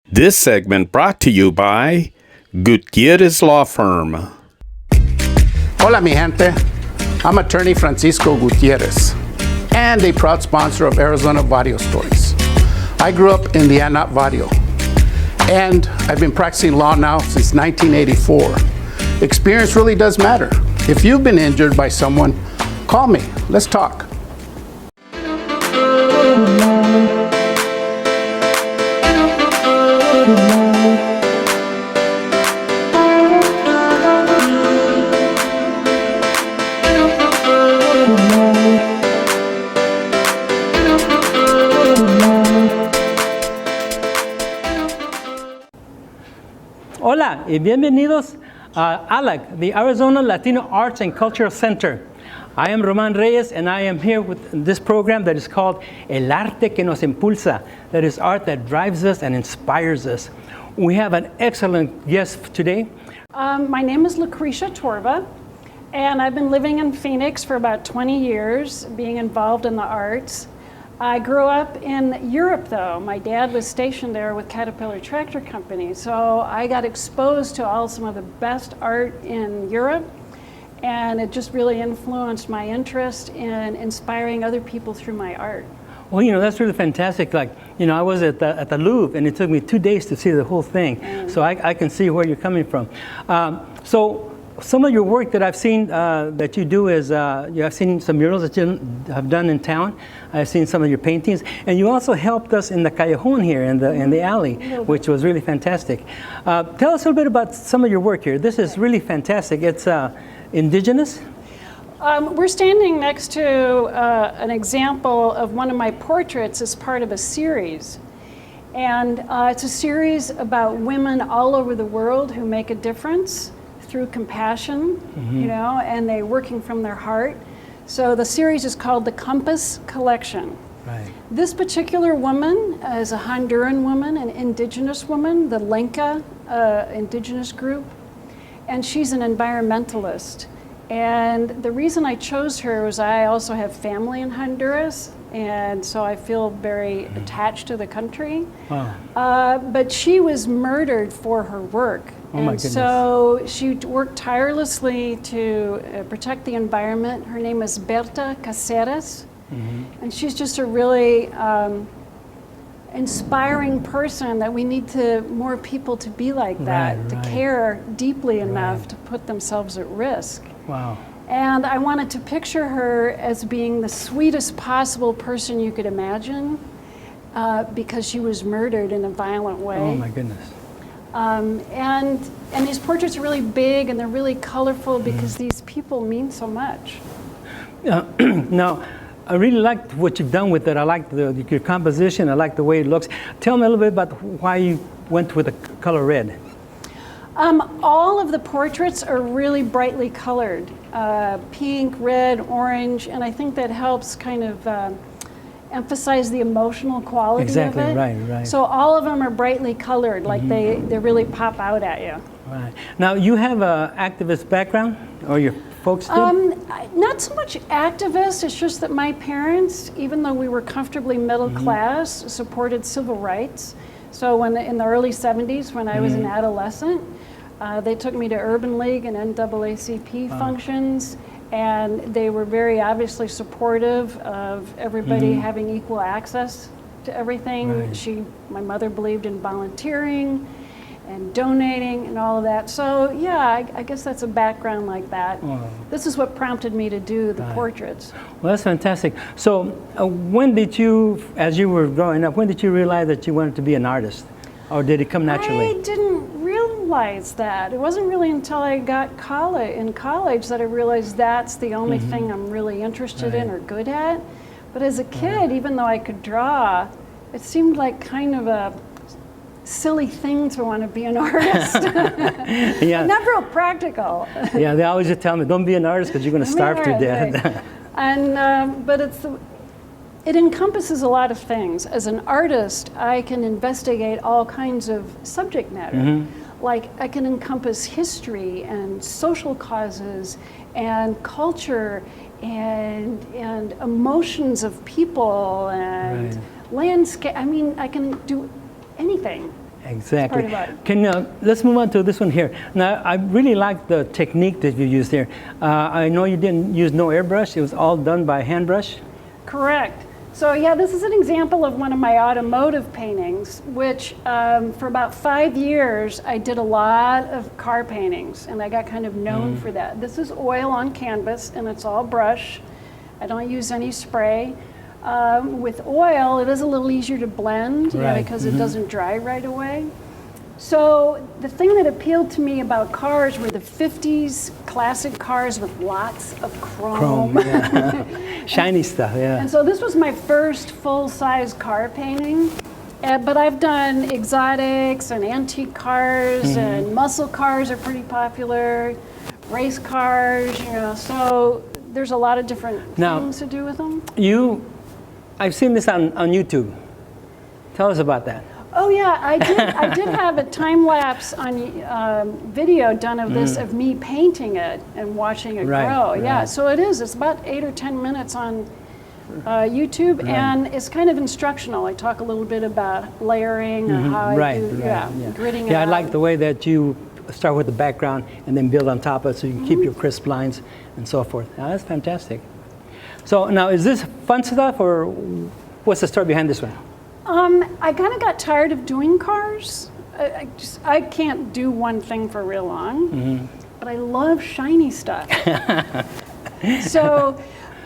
This segment brought to you by Gutierrez Law Firm. Hola, mi gente. I'm attorney Francisco Gutierrez and a proud sponsor of Arizona Vario Stories. I grew up in the Anat Vario, and I've been practicing law now since 1984. Experience really does matter. If you've been injured by someone, call me. Let's talk. Hola y bienvenidos a ALAC, the Arizona Latino Arts and Cultural Center. I am Roman Reyes, and I am here with this program that is called El Arte que nos impulsa, that is art that drives us and inspires us. We have an excellent guest today. My name is Lucretia Torva, and I've been living in Phoenix for about 20 years, being involved in the arts. I grew up in Europe, though. My dad was stationed there with Caterpillar Tractor Company, so I got exposed to some of the best art in Europe, and it just really influenced my interest in inspiring other people through my art. Well, you know, that's really fantastic. Like, you know, I was at the Louvre, and it took me 2 days to see the whole thing, so I can see where you're coming from. So some of your work that I've seen that you do is, I've seen some murals that you have done in town. I've seen some of your paintings, and you also helped us in the callejon here in the alley, which was really fantastic. Tell us a little bit about some of your work here. This is really fantastic. It's indigenous. We're standing next to an example of one of my portraits as part of a series. And it's a series about women all over the world who make a difference through compassion, you know, and they're working from their heart. So the series is called the Compass Collection. Right. This particular woman is a Honduran woman, an indigenous woman, the Lenca indigenous group, and she's an environmentalist. And the reason I chose her was I also have family in Honduras, and so I feel very attached to the country. Wow. But she was murdered for her work. Oh my goodness. So she worked tirelessly to protect the environment. Her name is Berta Caceres, and she's just a really inspiring person that we need more people to be like that, Right, to right. care deeply enough to put themselves at risk. Wow. And I wanted to picture her as being the sweetest possible person you could imagine, because she was murdered in a violent way. Oh my goodness. And these portraits are really big and they're really colorful because these people mean so much. Now, I really liked what you've done with it. I like your composition. I like the way it looks. Tell me a little bit about why you went with the color red. All of the portraits are really brightly colored, pink, red, orange, and I think that helps kind of emphasize the emotional quality Exactly, of it. right. So all of them are brightly colored, like they really pop out at you. Right. Now, you have an activist background, or your folks did? Not so much activist, it's just that my parents, even though we were comfortably middle class, supported civil rights. So in the early 70s, when I was an adolescent, they took me to Urban League and NAACP functions, and they were very obviously supportive of everybody having equal access to everything. Right. My mother believed in volunteering and donating and all of that. So yeah, I guess that's a background like that. Wow. This is what prompted me to do the portraits. Well, that's fantastic. So when did you, as you were growing up, when did you realize that you wanted to be an artist? Or did it come naturally? I didn't realize that. It wasn't really until I got in college that I realized that's the only thing I'm really interested in or good at. But as a kid, even though I could draw, it seemed like kind of a silly thing to want to be an artist. Yeah. Not real practical. Yeah, they always just tell me, don't be an artist because you're going to starve to death. Right. And but it encompasses a lot of things. As an artist, I can investigate all kinds of subject matter. Like I can encompass history and social causes and culture and emotions of people and landscape. I mean, I can do anything. Exactly. part of art. Can let's move on to this one here. Now, I really like the technique that you used here. I know you didn't use no airbrush. It was all done by hand brush. Correct. So yeah, this is an example of one of my automotive paintings, which for about 5 years, I did a lot of car paintings, and I got kind of known for that. This is oil on canvas, and it's all brush. I don't use any spray. With oil, it is a little easier to blend, Right. because it doesn't dry right away. So the thing that appealed to me about cars were the 50s classic cars with lots of chrome. Yeah. Shiny stuff, yeah. And so this was my first full-size car painting. But I've done exotics and antique cars, and muscle cars are pretty popular, race cars, so there's a lot of different Now, things to do with them. I've seen this on YouTube. Tell us about that. Oh yeah, I did have a time lapse on video done of this, of me painting it and watching it grow. Yeah, right. so it's about 8 or 10 minutes on YouTube, and it's kind of instructional. I talk a little bit about layering and how I do, gridding it Yeah, I out. like the way that you start with the background and then build on top of it so you can keep your crisp lines and so forth. Now, that's fantastic. So now, is this fun stuff, or what's the story behind this one? I kind of got tired of doing cars. I can't do one thing for real long, but I love shiny stuff. So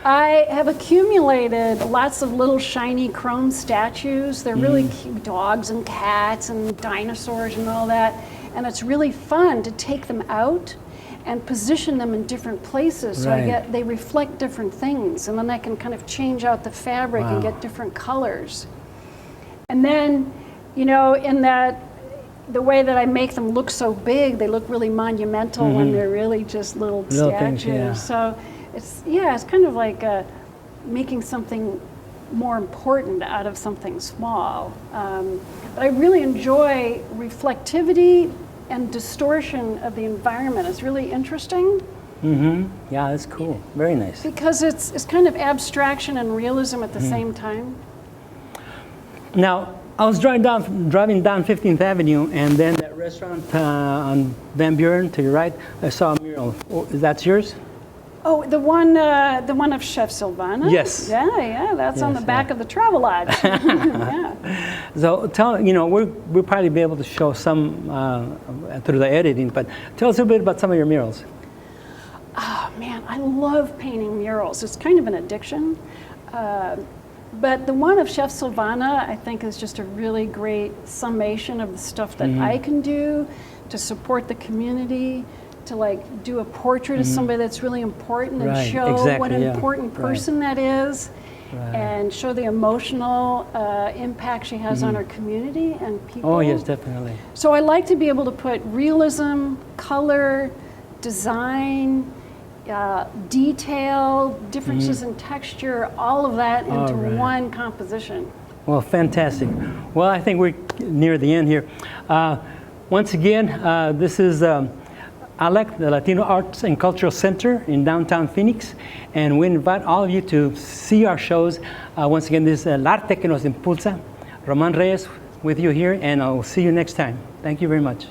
I have accumulated lots of little shiny chrome statues. They're really cute, dogs and cats and dinosaurs and all that. And it's really fun to take them out and position them in different places, so they reflect different things, and then I can kind of change out the fabric and get different colors. And then, the way that I make them look so big, they look really monumental when they're really just little statues. Things, So it's kind of like making something more important out of something small. But I really enjoy reflectivity and distortion of the environment. It's really interesting. Yeah, that's cool. Very nice. Because it's kind of abstraction and realism at the same time. Now, I was driving down 15th Avenue, and then that restaurant on Van Buren to your right, I saw a mural. Oh, that's yours? Oh, the one of Chef Silvana? Yes. Yeah, that's on the back of the Travelodge. Yeah. So we'll probably be able to show some through the editing, but tell us a bit about some of your murals. Oh man, I love painting murals. It's kind of an addiction. But the one of Chef Silvana, I think, is just a really great summation of the stuff that I can do to support the community, to do a portrait of somebody that's really important and show what an important person that is, and show the emotional impact she has on our community and people. Oh, yes, definitely. So I like to be able to put realism, color, design, detail, differences in texture, all of that into one composition. Well, fantastic. Well, I think we're near the end here. Once again, this is ALEC, the Latino Arts and Cultural Center in downtown Phoenix, and we invite all of you to see our shows. Once again, this is El Arte que nos impulsa. Roman Reyes with you here, and I'll see you next time. Thank you very much.